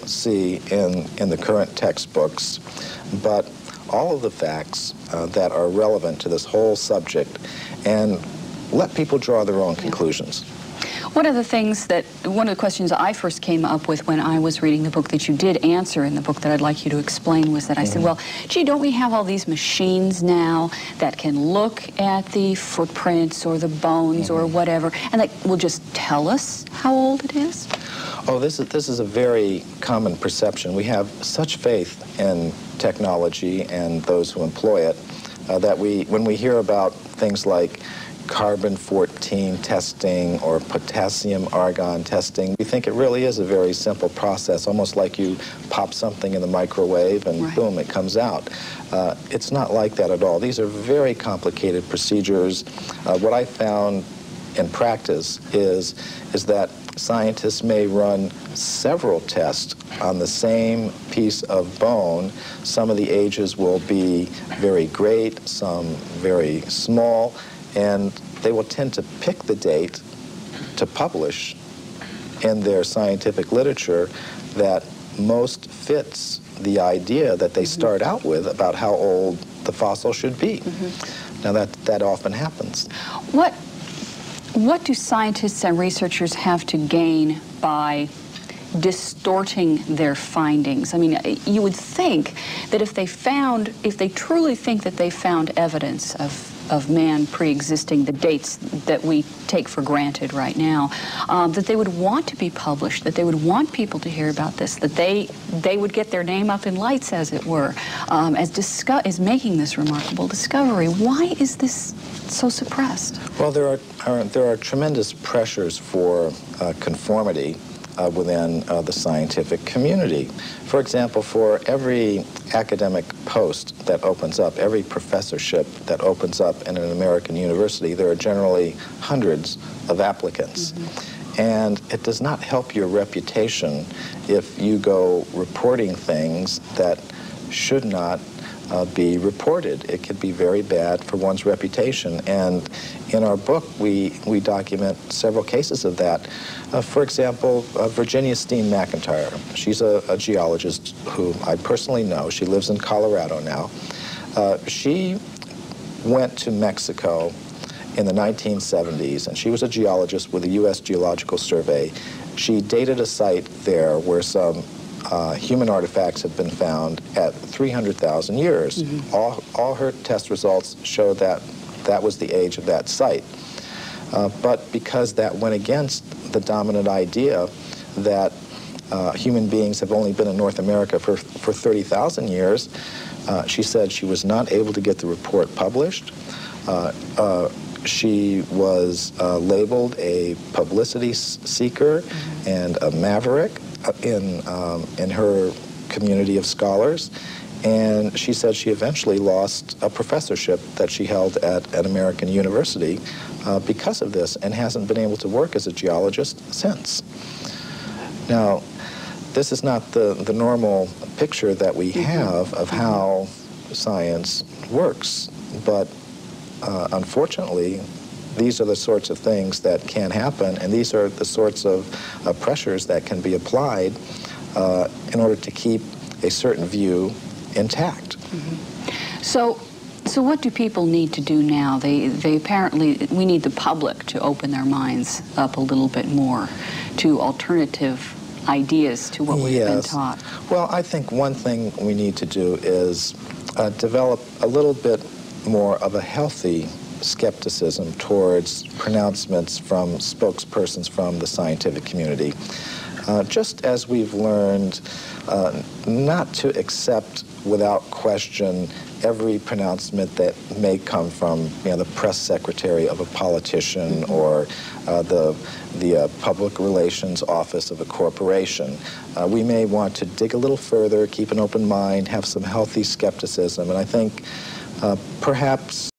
see in the current textbooks, but all of the facts that are relevant to this whole subject, and let people draw their own conclusions. One of the questions I first came up with when I was reading the book that you did answer in the book that I'd like you to explain was that I said, well, gee, don't we have all these machines now that can look at the footprints or the bones or whatever, and that will just tell us how old it is? Oh, this is a very common perception. We have such faith in technology and those who employ it that when we hear about things like carbon-14 testing or potassium-argon testing, we think it really is a very simple process, almost like you pop something in the microwave and boom, it comes out. It's not like that at all. These are very complicated procedures. What I found in practice is that scientists may run several tests on the same piece of bone. Some of the ages will be very great, some very small, and they will tend to pick the date to publish in their scientific literature that most fits the idea that they start out with about how old the fossil should be. Now that often happens. What do scientists and researchers have to gain by distorting their findings? I mean, you would think that if they truly think that they found evidence of man pre-existing the dates that we take for granted right now, that they would want to be published, that they would want people to hear about this, that they would get their name up in lights, as it were, as making this remarkable discovery. Why is this so suppressed? Well, there are tremendous pressures for conformity within the scientific community. For example, for every academic post that opens up, every professorship that opens up in an American university, there are generally hundreds of applicants. And it does not help your reputation if you go reporting things that should not be reported. It could be very bad for one's reputation. And in our book, we document several cases of that. For example, Virginia Steen McIntyre. She's a geologist who I personally know. She lives in Colorado now. She went to Mexico in the 1970s, and she was a geologist with the U.S. Geological Survey. She dated a site there where some human artifacts have been found at 300,000 years. All her test results show that that was the age of that site. But because that went against the dominant idea that human beings have only been in North America for 30,000 years, she said she was not able to get the report published. She was labeled a publicity seeker and a maverick in her community of scholars, and she said she eventually lost a professorship that she held at an American university because of this, and hasn't been able to work as a geologist since. Now, this is not the normal picture that we have of how science works, but unfortunately, these are the sorts of things that can happen, and these are the sorts of pressures that can be applied in order to keep a certain view intact. So what do people need to do now? They apparently, we need the public to open their minds up a little bit more to alternative ideas to what we've been taught. Well, I think one thing we need to do is develop a little bit more of a healthy skepticism towards pronouncements from spokespersons from the scientific community. Just as we've learned not to accept without question every pronouncement that may come from the press secretary of a politician or the public relations office of a corporation. We may want to dig a little further, keep an open mind, have some healthy skepticism, and I think perhaps